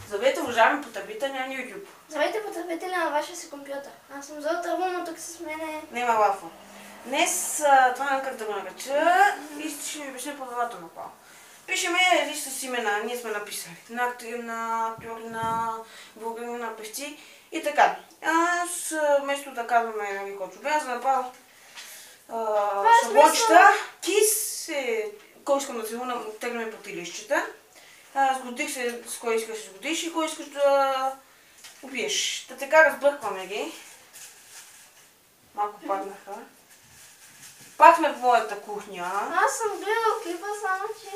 Здравейте, уважаеми потребители на YouTube. Здравейте, потребители на вашия си компютър. Аз съм Золата Рума, тук с мене... Нема лафа. Днес това не как да го нареча и ще ви обясня правилата на това. Пишеме лист с имена, ние сме написали. На актори, на актьори, на българи, на певци и така. Аз вместо да казваме нали, който бе, за направо шаблончета, кис е, кой искам да се теглиме по три листчета. Сгодих се с кой искаш да се сгодиш и кой искаш да убиеш. Та така разбъркваме ги. Малко паднаха. Пак сме в моята кухня. Аз съм гледал клипа, само че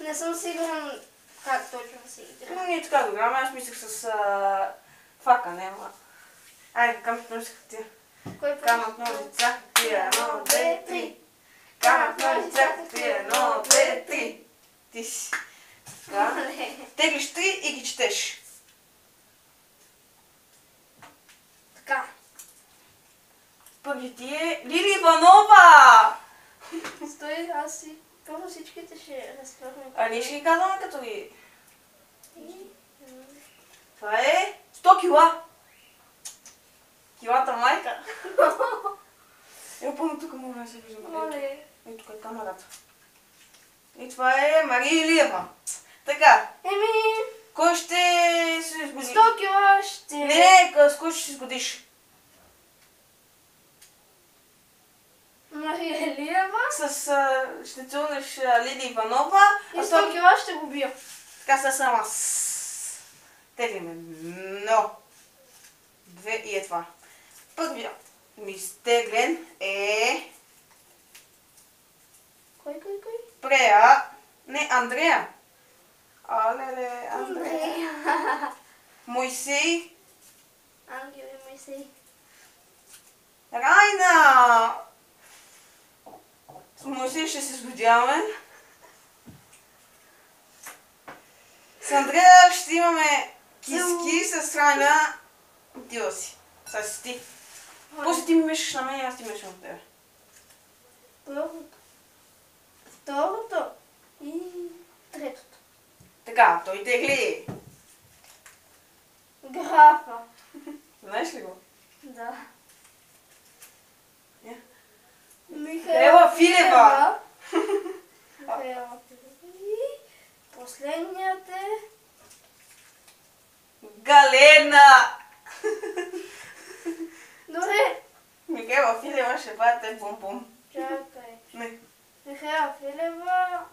не съм сигурен как точно се игра. Но ние така го играме, аз мислех с фака, не ама. Айде, камък ножица хартия. Камък ножица хартия, едно, две, три. Камък ножица хартия, едно, две, три. Ти си. Така. Теглиш три и ги четеш. Така. Първи ти е Лили Иванова! Стой, аз си първо всичките ще разпърваме. А ние ще ги казваме като ги... Това е 100 кила. Килата майка. Ево пълно тук мога да се виждам. Моля. И тук е камерата. И това е Мария Илиева. Така. Еми... Кой ще се сгоди? 100 кила ще... Не, с кой ще се сгодиш? Мария Илиева. Ще целунеш Лили Иванова. И 100 кила ще го бия. Така са сама. Теглиме. Но. Две и е това. Първия ми изтеглен е... Кой? Прея. Не, Андрея. Алеле, Андрея. Мойсей. Ангел и Мойсей. Райна. С Мойсей ще се сгодяваме. С Андрея ще имаме киски, с Райна отива си. Сега си ти. После ти ми мешаш на мен и аз ти мешам на тебе. Първото. Второто. И третото. Така, той тегли. Графа. Знаеш ли го? Да. Я. Михаела Филева. Михаела Филева. И последният е... Галена. Добре. Михаела Филева ще бъде бум-бум. Чакай. Не. Михаела Филева.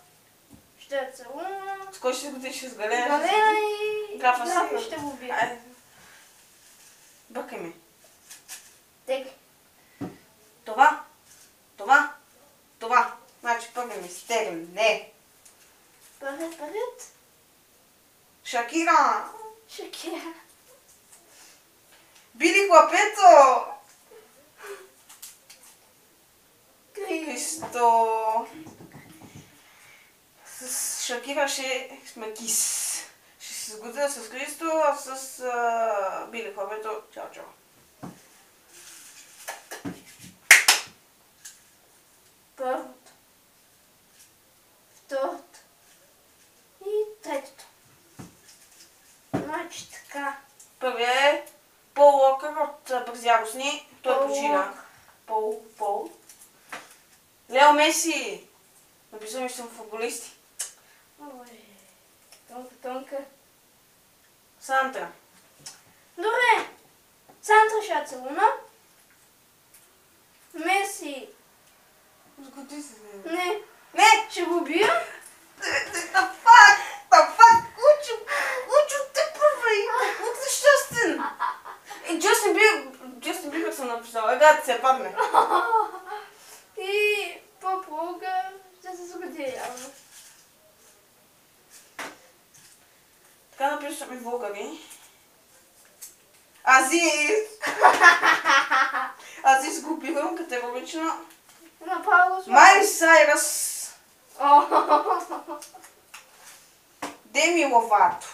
Ще я целуна. С кой ще се годиш с Галена? Галена и... Графа си. ще го бия. Айде. Бъркай ми. Тегли. Това. Значи първи ми стегли. Не. Първият. Шакира. Шакира. Били Хлапето. Кристо. Христо. С Шакира ще сме кис. Ще се сгодя с Христо, а с Били Хлапето. Чао. Първото. Второто. И третото. Значи така. Първият е Пол Уокър от Бързяростни. Той почина. Пол. Лео Меси. Написал ми, че съм футболисти. Ой, тонка. Сантра. Добре. Сантра ще я целуна. Меси. Сгоди се. Не. Не! Ще го бия. The fuck! Учо, те първи! От нещастен! Джастин Бибър съм написал. Ега, се падне. И по-полуга ще се сгоди явно. Така напишем и българи. Азис го убивам категорично. Направо го Майли Сайрас. Деми Ловато.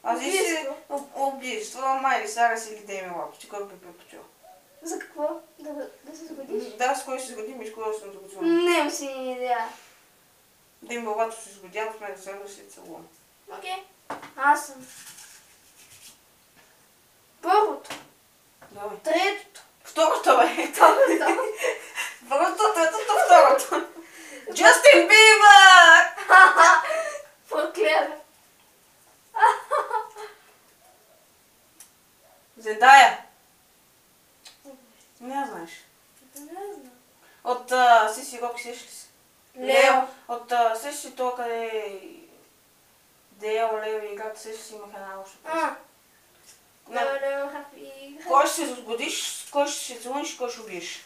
Азис е убийство. Майли Сайрас или Деми Ловато. Ти кой би предпочел? За какво? Да се сгодиш? Да, с кой ще се сгодим и с кой съм сгодил. Не си идея. Дим Бълбато се сгодява, сме да се целувам. Окей. Аз съм. Първото. Добре. Третото. Второто, бе. Второто. Първото, третото, второто. Джастин Бибър! Проклева. Зендая. Не знаеш. Не знам. От Сиси Рок сеш ли си? Лео. От сеш ли то, къде Део, Лео и играта, сеш ли си имах една лоша песен? Лео, хапи. Кой ще се сгодиш, кой ще се целуниш, кой ще убиеш?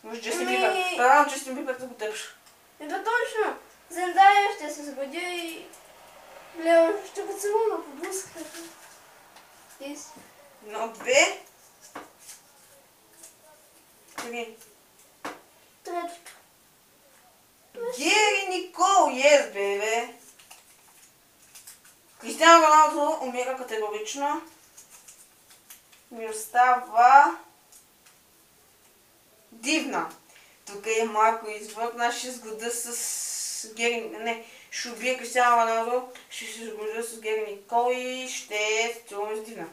Може Джастин Бибър. Предавам Джастин Бибър да го тъпш. Да точно. Зендая ще се сгодя и Лео ще го целуна по блузката. Но 2. 3. Третото. Гери Никол, yes, бебе. Кристиано Роналдо умира категорично. Ми остава Дивна. Тук е малко извъртна, ще сгода с Гери... Не, ще убия Кристиано Роналдо, ще се сгода с Гери Никол и ще се целуваме с Дивна.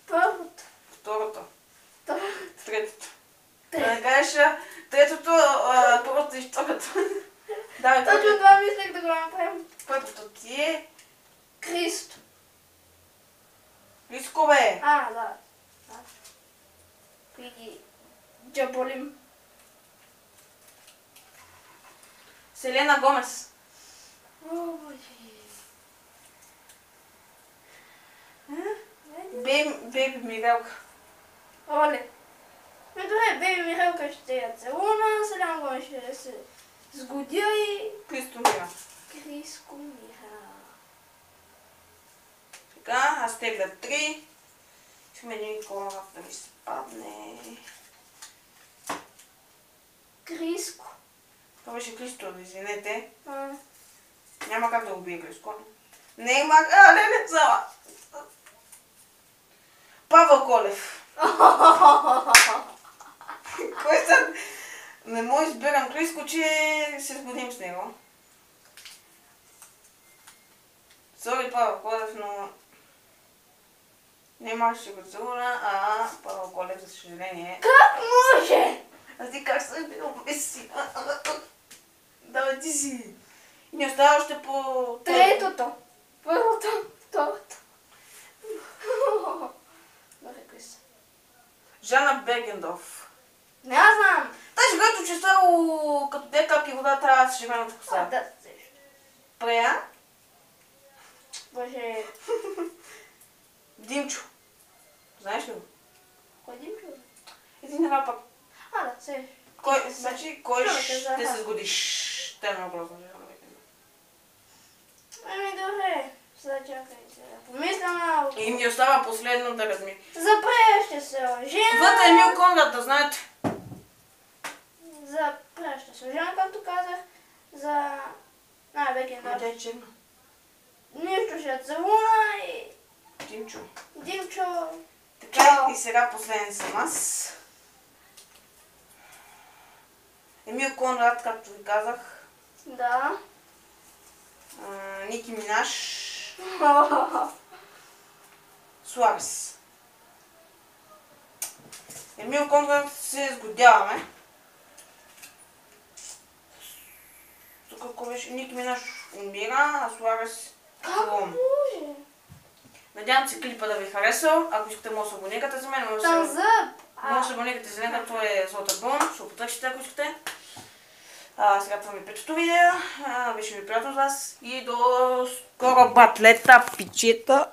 Първото. Второто. Третото. Третото. Да кажеш третото, първото и второто. Давай, Точно това мислех да го направим. първото ти е Кристо. Риско, бе. Да. И ги джаболим. Селена Гомес. О, боже. Бейби Мирелка. Оле. Добре, Бейби Мирелка ще я целуна, Селена Гомес ще се сгодя и Кристо Мира. Криско Мира. Така, аз тегля 3. Сменим колата да ми се падне. Криско. Това беше Кристо, извинете. А. Няма как да убие Криско. Не има... не зала. Павел Колев. Кой са... Не мога избирам Криско, че се сгодим с него. Сори, Павел Колев, но... Не ще го целуна, Павел Колев, за съжаление. Как може? А ти как съм бил меси? Давай ти си. И не остава още по... Третото. Първото. Второто. Добре, кои са? Жана Бергендорф. Не, аз знам. Тази, която често като те капки вода, трябва да се шемената коса. Да, също. Прея? Боже. Димчо. Знаеш ли го? Кой Димчо? Един рапър. Да, също. Кой, значи, кой Жана ще Бергендорф. се сгодиш? Те е много грозно, Жана Бергендорф. Добре. Сега чакайте. Помисля малко. И ми остава последно да разми. За Прея ще се ожена. Вътре Емил Конрад, да знаете. За Прея ще се ожена, както казах. За... Бергендорф. Къде е черна? Нищо ще целуна и... Димчо. Димчо. Така, и сега последен съм аз. Емил Конрад, както ви казах. Да. Ники Минаж. Суарес. Емил Конрад се сгодяваме. Тук ако беше Ники Минаж умира, а Суарес Как целувам. може? Надявам се клипа да ви харесал. Ако искате, може да се абонирате за мен. Може Там да зъб. се абонирате за него, той е злат албум. Ще го потърсите, ако искате. Сега това ми е петото видео. Беше ми приятно с вас и до скоро, батлета, пичета.